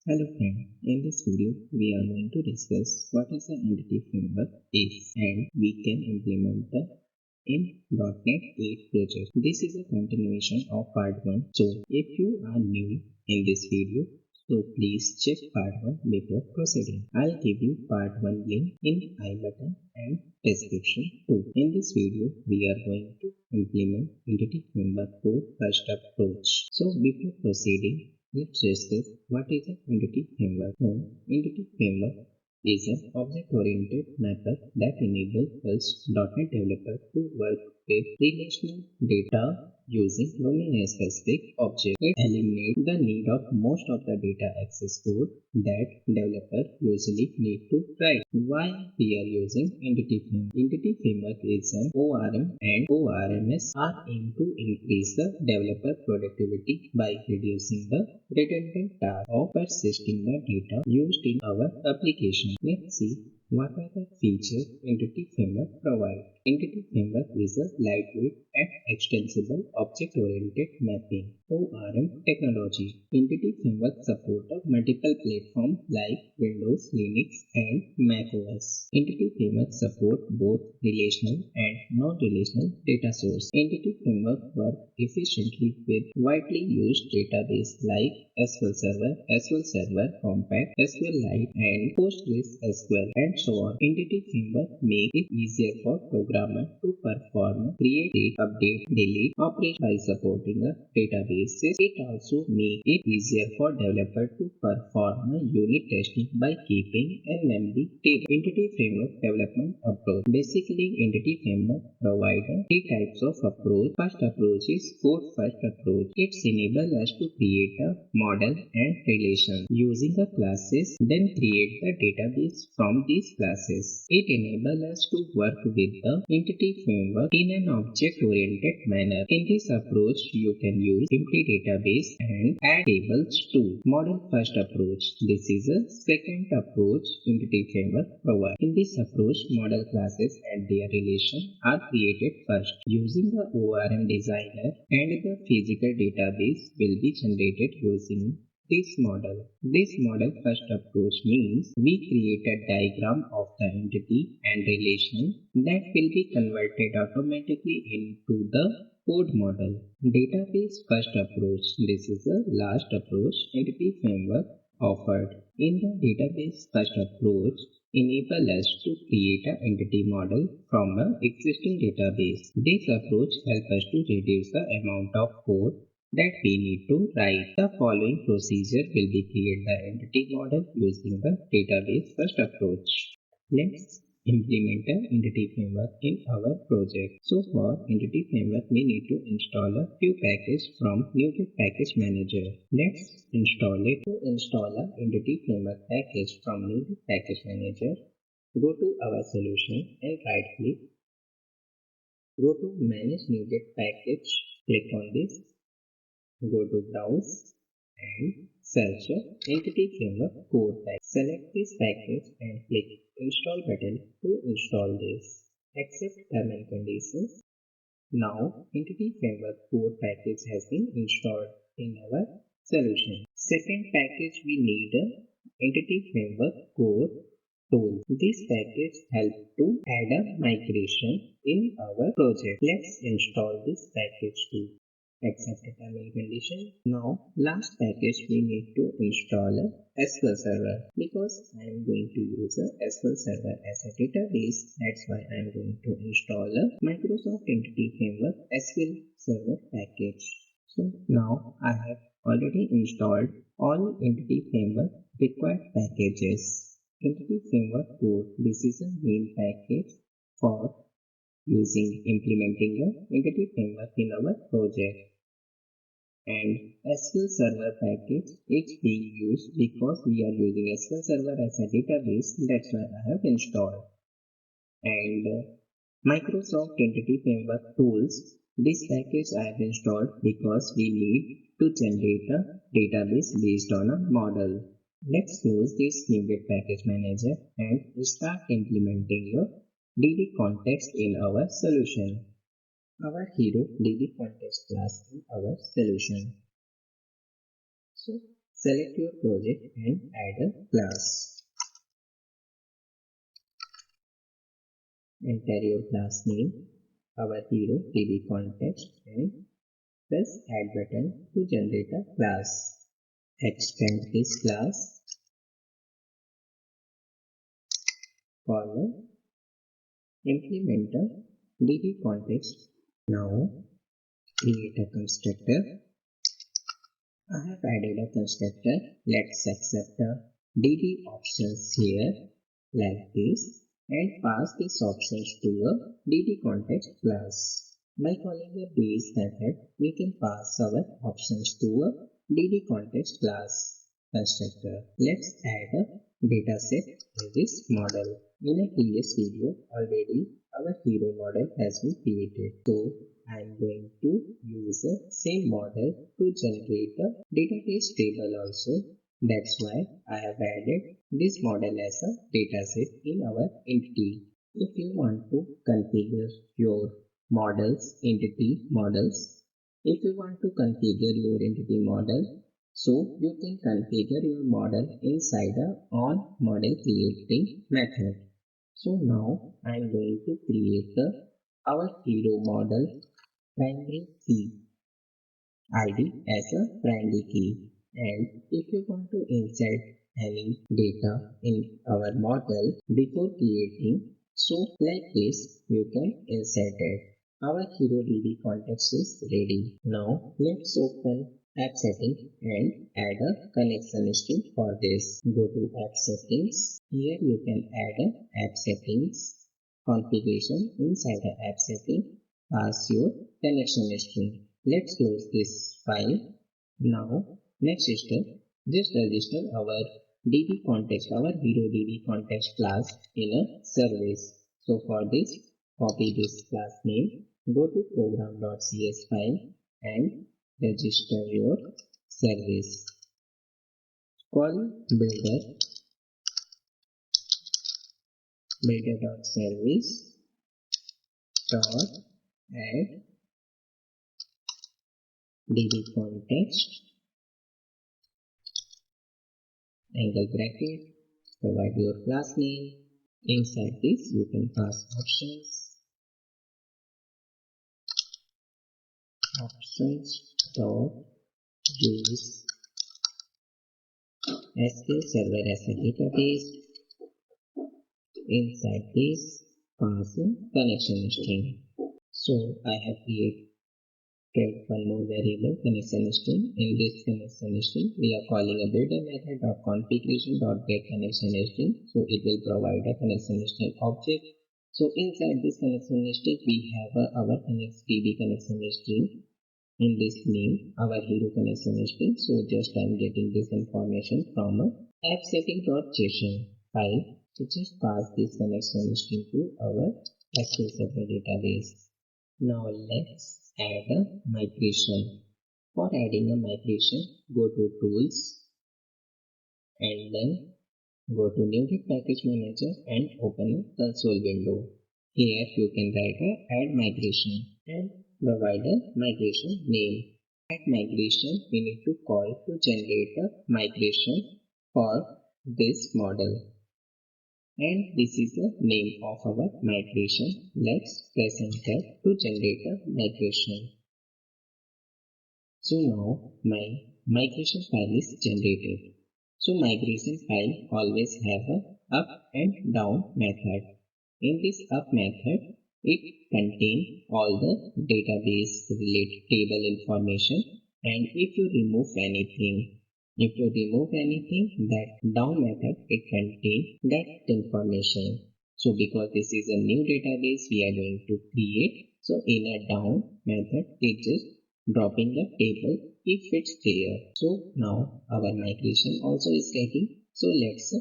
Hello friend, in this video we are going to discuss what is an entity framework is and we can implement the in .NET 8 project. This is a continuation of part 1. So if you are new in this video, so please check part 1 before proceeding. I'll give you part 1 link in I button and description too. In this video we are going to implement entity framework for first approach. So before proceeding, let's discuss what is an entity framework. Entity framework is an object-oriented method that enables us .NET developers to work with relational data using domain-specific objects. It eliminates the need of most of the data access code that developers usually need to write. Why we are using entity framework? Entity framework is an ORM and ORMs are aimed to increase the developer productivity by reducing the redundant task of persisting the data used in our application. Let's see what are the features Entity Framework provides. Entity Framework is a lightweight and extensible object-oriented mapping (ORM) technology. Entity Framework supports multiple platforms like Windows, Linux, and macOS. Entity Framework supports both relational and non-relational data sources. Entity Framework works efficiently with widely used databases like SQL Server Compact, SQLite, and PostgreSQL, and so on. Entity Framework makes it easier for programmers to perform create, update, delete operations by supporting a database. It also makes it easier for developers to perform unit testing by keeping a memory table. Entity Framework Development Approach. Basically, Entity Framework provides three types of approach. First approach is code first approach. It enables us to create a model and relation using the classes, then create the database from these classes. It enables us to work with the entity framework in an object-oriented manner. In this approach, you can use empty database and add tables too. Model first approach. This is a second approach entity framework provides. In this approach, model classes and their relation are created first. Using the ORM designer and the physical database will be generated using this model first approach means we create a diagram of the entity and relation that will be converted automatically into the code model. Database first approach. This is the last approach entity framework offered. In the database first approach, enable us to create an entity model from an existing database. This approach helps us to reduce the amount of code that we need to write. The following procedure will be create the entity model using the database first approach. Let's implement an entity framework in our project. So for entity framework, we need to install a few packages from NuGet Package Manager. Let's install it. To install an entity framework package from NuGet Package Manager, go to our solution and right click. Go to Manage NuGet Package. Click on this. Go to Browse and search Entity Framework Core Package. Select this package and click Install button to install this. Accept terms and conditions. Now, Entity Framework Core Package has been installed in our solution. Second package we need Entity Framework Core Tool. This package helps to add a migration in our project. Let's install this package too. Accept the terms and condition. Now, last package we need to install a SQL Server because I am going to use a SQL Server as a database. That's why I am going to install a Microsoft Entity Framework SQL Server package. So now I have already installed all Entity Framework required packages. Entity Framework Core. This is a main package for implementing the entity framework in our project. And SQL Server package is being used because we are using SQL Server as a database. That's why I have installed. And Microsoft Entity Framework Tools. This package I have installed because we need to generate a database based on a model. Let's close this NuGet Package Manager and start implementing the DB context in our solution. Our hero DB context class in our solution. So Select your project and add a class. Enter your class name, our hero DB context, and press add button to generate a class. Extend this class for the implement a DB context. Now create a constructor. I have added a constructor. Let's accept the DB options here like this and pass these options to a DB context class. By calling the base method, we can pass our options to a DB context class constructor. Let's add a dataset in this model. In a previous video, already our hero model has been created. So I am going to use the same model to generate a database table also. That's why I have added this model as a dataset in our entity. If you want to configure your entity models, so you can configure your model inside a on model creating method. So now I am going to create our hero model primary key ID as a primary key, and if you want to insert any data in our model before creating, so like this you can insert it. Our hero DB context is ready. Now let's open app settings and add a connection string for this. Go to app settings. Here you can add a app settings configuration. Inside the app setting, pass your connection string. Let's close this file. Now next step, just register our DB context, our hero DB context class in a service. So for this, copy this class name, go to program.cs file and register your service. Call builder.service dot add DB context angle bracket, provide your class name. Inside this you can pass options dot use SQL Server as a database. Inside this pass a connection string. So I have created one more variable connection string. In this connection string we are calling a builder method of configuration.get connection string. So it will provide a connection string object. So inside this connection string we have our DB connection string. In this name our hero connection string. So just I am getting this information from a appsetting.json file. So just pass this connection string to our SQL Server database. Now let's add a migration. For adding a migration, go to tools and then go to NuGet package manager and open a console window. Here you can write a add migration and provide a migration name. Add migration we need to call to generate a migration for this model. And this is the name of our migration. Let's press enter to generate a migration. So now my migration file is generated. So migration file always have a up and down method. In this up method, it contains all the database related table information, and if you remove anything, that down method it contains that information. So because this is a new database we are going to create, so in a down method it just dropping the table if it's there. So now our migration also is ready. So let's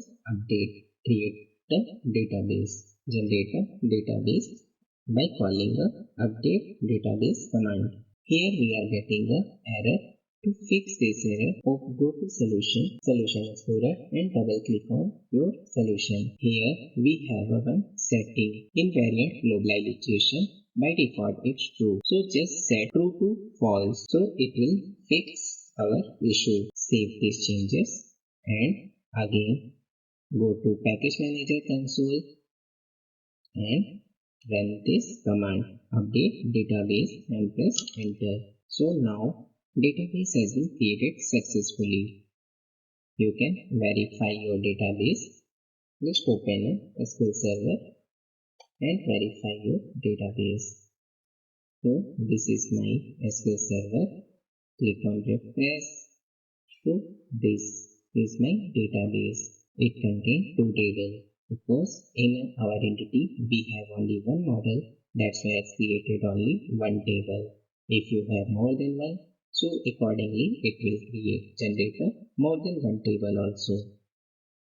create the database, generate a database by calling the update database command. Here we are getting an error. To fix this error, go to solution explorer and double click on your solution. Here we have one setting, invariant globalization. By default it's true, so just set true to false, so it will fix our issue. save these changes and again go to package manager console and run this command update database and press enter. So now database has been created successfully. You can verify your database. Just open a SQL Server and verify your database. So this is my SQL Server. Click on refresh. So this is my database. It contains two tables because in our entity we have only one model. That's why it's created only one table. If you have more than one, so accordingly it will generate more than one table also.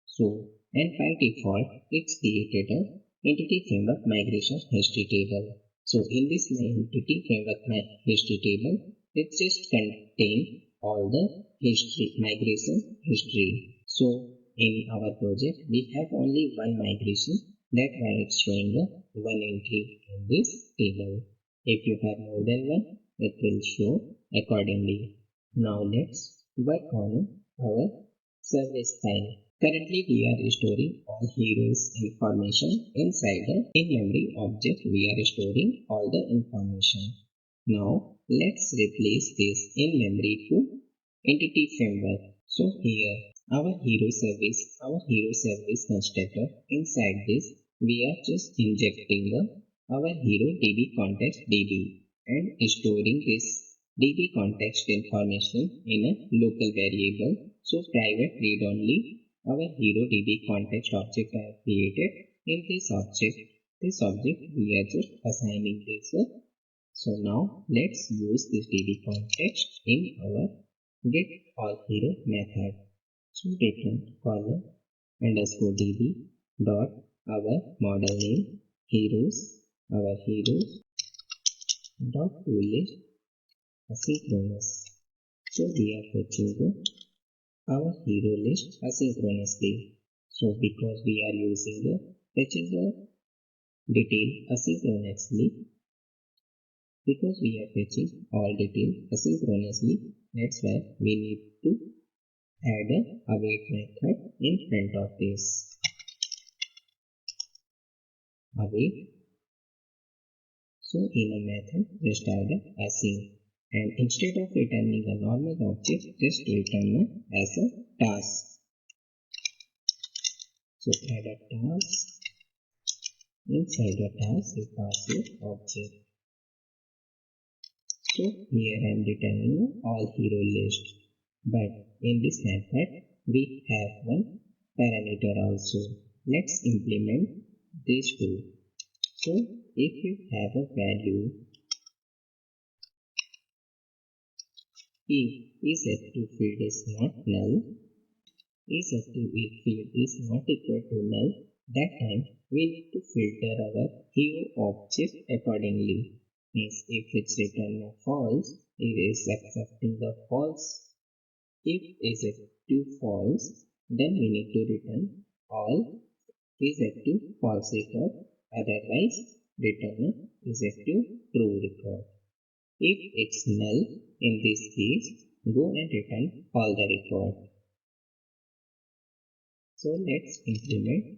So and by default it's created a entity framework migration history table. So in this entity framework history table, it just contains all the migration history. So in our project we have only one migration, that's why it's showing a one entry in this table. If you have more than one, it will show accordingly. Now let's work on our service file. Currently we are storing all heroes information inside the in-memory object. We are storing all the information. Now let's replace this in-memory to entity framework. So here our hero service constructor, inside this we are just injecting our hero DB context DB and storing this DB context information in a local variable. So private read only our hero DB context object I have created. In this object we are just assigning this. So now let's use this DB context in our get all hero method. So return column underscore DB dot our model name heroes, our heroes dot toList asynchronous. So we are fetching our hero list asynchronously. So because we are using fetching the detail asynchronously, because we are fetching all detail asynchronously, that's why we need to add a await method in front of this. Await. So in a method just add a async, and instead of returning a normal object, just return as a task. So add a task. Inside the task you pass your object. So here I am returning all hero list, but in this method we have one parameter also. Let's implement these two. So if you have a value if isActive field is not null, isActive field is not equal to null, that time we need to filter our hero object accordingly. Means if it's written false, it is accepting the false. If isActive false, then we need to return all isActive false record, otherwise return isActive true record. If it's null, in this case, go and return all the record. So let's implement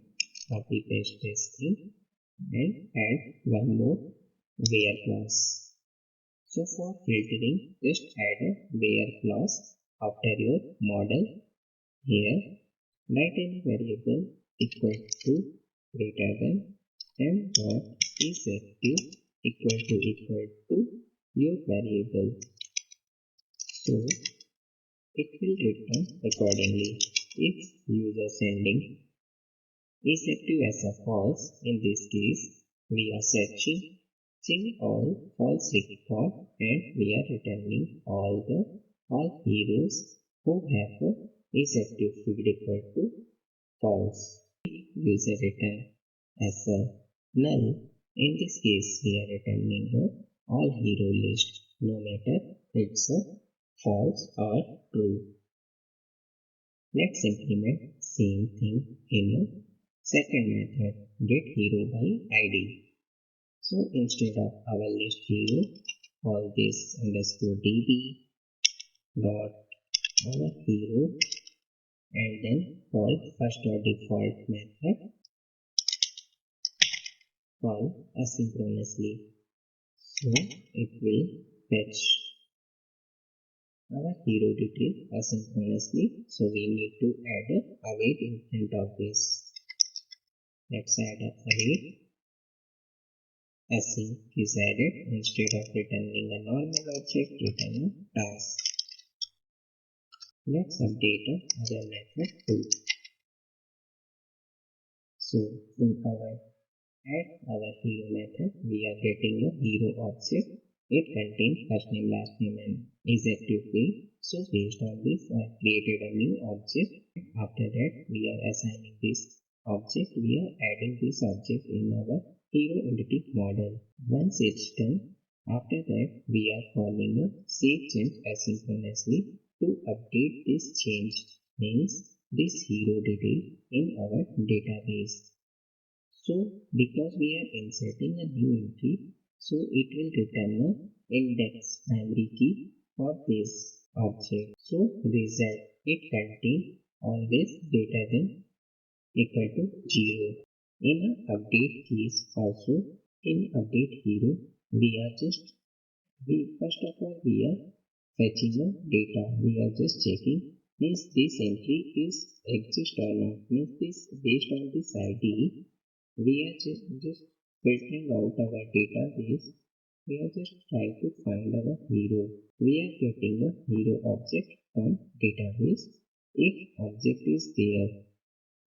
copy paste testing and add one more where clause. So for filtering, just add a where clause after your model. Here write any variable equal to greater than m dot isActive equal to your variable. So it will return accordingly. If user sending isActive as a false, in this case we are searching all false record and we are returning all heroes who have isActive field equal to false. If user return as a null, in this case we are returning all hero list no matter it's a false or true. Let's implement same thing in a second method, get hero by id. So instead of our list hero, call this underscore db dot our hero and then call first.default method call asynchronously. So it will fetch our hero detail asynchronously. So we need to add a await in front of this. Let's add a await. Async is added. Instead of returning a normal object, return a task. Let's update other method too. So in our add our hero method, we are getting a hero object. It contains first name, last name and is active field. So based on this, I created a new object. After that, we are assigning this object. We are adding this object in our hero entity model. Once it's done, after that, we are calling a save change asynchronously to update this change, means this hero detail in our database. So because we are inserting a new entry, so it will return a index primary key for this object. So result, it contains always greater than equal to 0. In update case also, in update hero, first of all we are fetching the data. We are just checking means this entry is exist or not. Means this based on this ID, we are just filtering out our database. We are just trying to find our hero. We are getting a hero object from database. If object is there,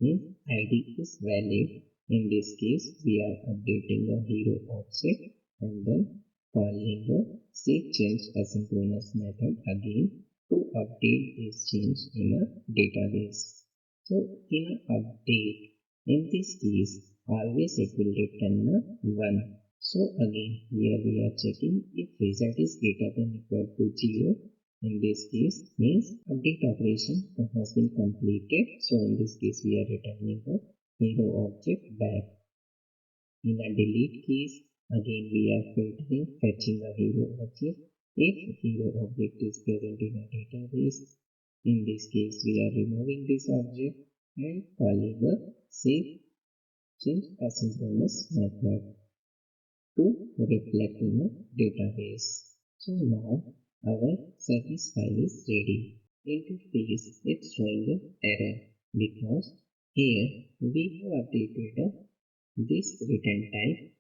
means ID is valid. In this case, we are updating the hero object and then calling the save change asynchronous method again to update this change in a database. So in an update, in this case, always it will return a 1. So again, here we are checking if result is greater than equal to 0. In this case, means update operation has been completed. So in this case, we are returning the hero object back. In a delete case, again we are filtering, fetching a hero object. If hero object is present in a database, in this case we are removing this object and calling the save change asynchronous method to reflect in a database. So now our service file is ready. Interface is showing an error because here we have updated this return type.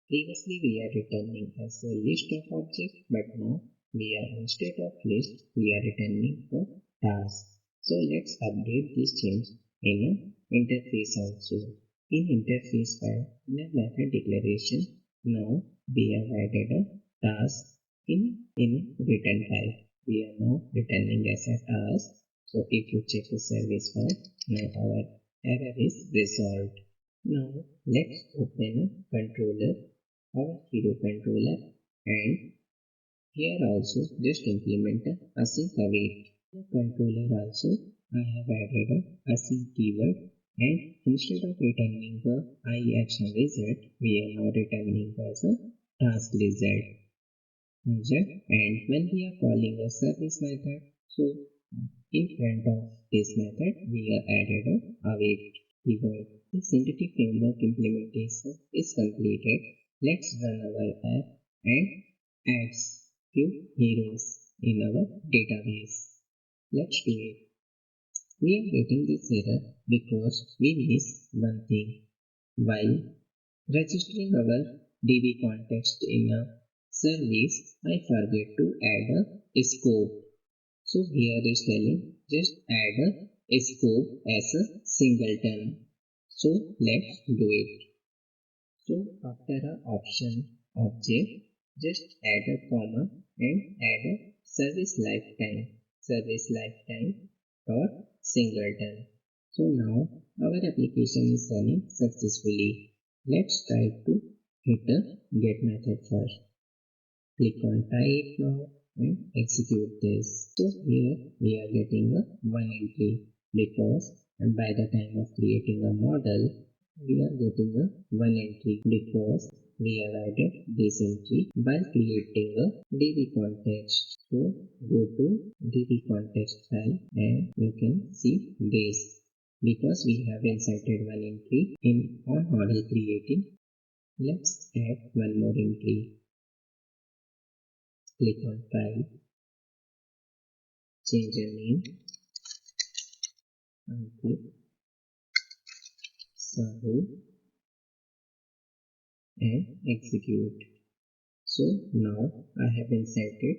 Previously we are returning as a list of objects, but now we are instead of list we are returning the task. So let's update this change in an interface also. In interface file, in a method declaration, now we have added a task in return type. We are now returning as a task. So if you check the service file, now our error is resolved. Now let's open a controller, our hero controller, and here also just implement a async await. The controller also I have added a async keyword, and instead of returning the action result, we are now returning as a task result. And when we are calling a service method, so in front of this method we are added a await keyword. This entity framework implementation is completed. Let's run our app and add few heroes in our database. Let's do it. We are getting this error because we missed one thing. While registering our DB context in a service, I forget to add a scope. So here is telling just add a scope as a singleton. So let's do it. So after a option object, just add a comma and add a service lifetime dot singleton. So now our application is running successfully. Let's try to hit the get method first. Click on type now and execute this. So here we are getting a one entry because and by the time of creating a model we are getting a one entry because we have added this entry by creating a DB context. So go to DB context file and you can see this. Because we have inserted one entry on model creating, let's add one more entry. Click on file, change your name and click Sahu and execute. So now I have inserted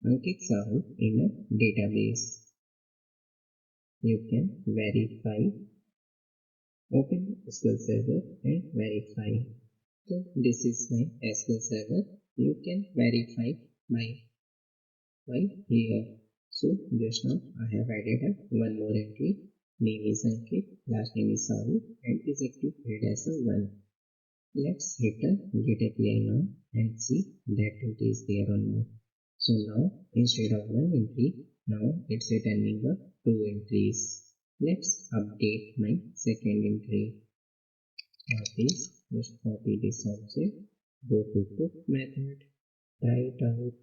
Ankit Sahu in a database. You can verify, open SQL Server and verify. So this is my SQL Server. You can verify by here. So just now I have added one more entry. Name is Ankit, last name is Sahu and is active as a 1. Let's hit the get API now and see that it is there or not. So now instead of one entry, now it's returning the 2 entries. Let's update my second entry. Just copy this object, go to put method, try it out,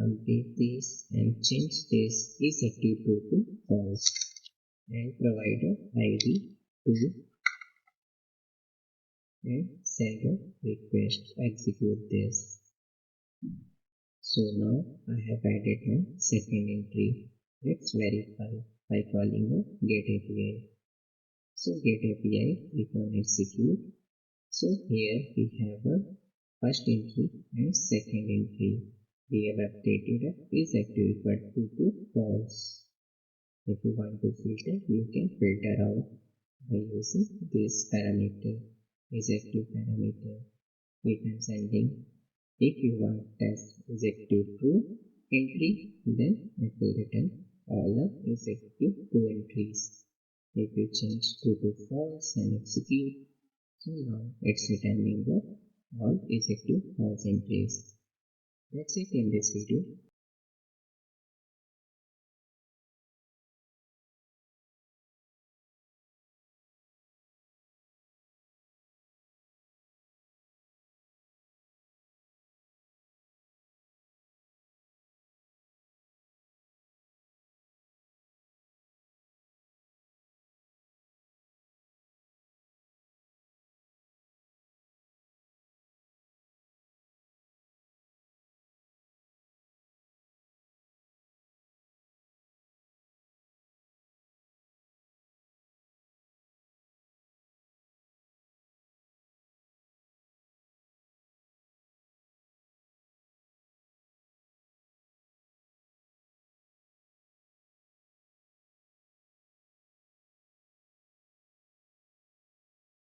update this and change this is active to false and provide a ID to and send a request. Execute this. So now I have added my second entry. Let's verify by calling a get API. So get API, click on execute. So here we have a first entry and second entry. We have updated is active equal to false. If you want to filter, you can filter out by using this parameter, is active parameter. Return sending. If you want test is active true entry, then it will return all the is active true entries. If you change true to false and execute, so now it's returning the all is active false entries. That's it in this video.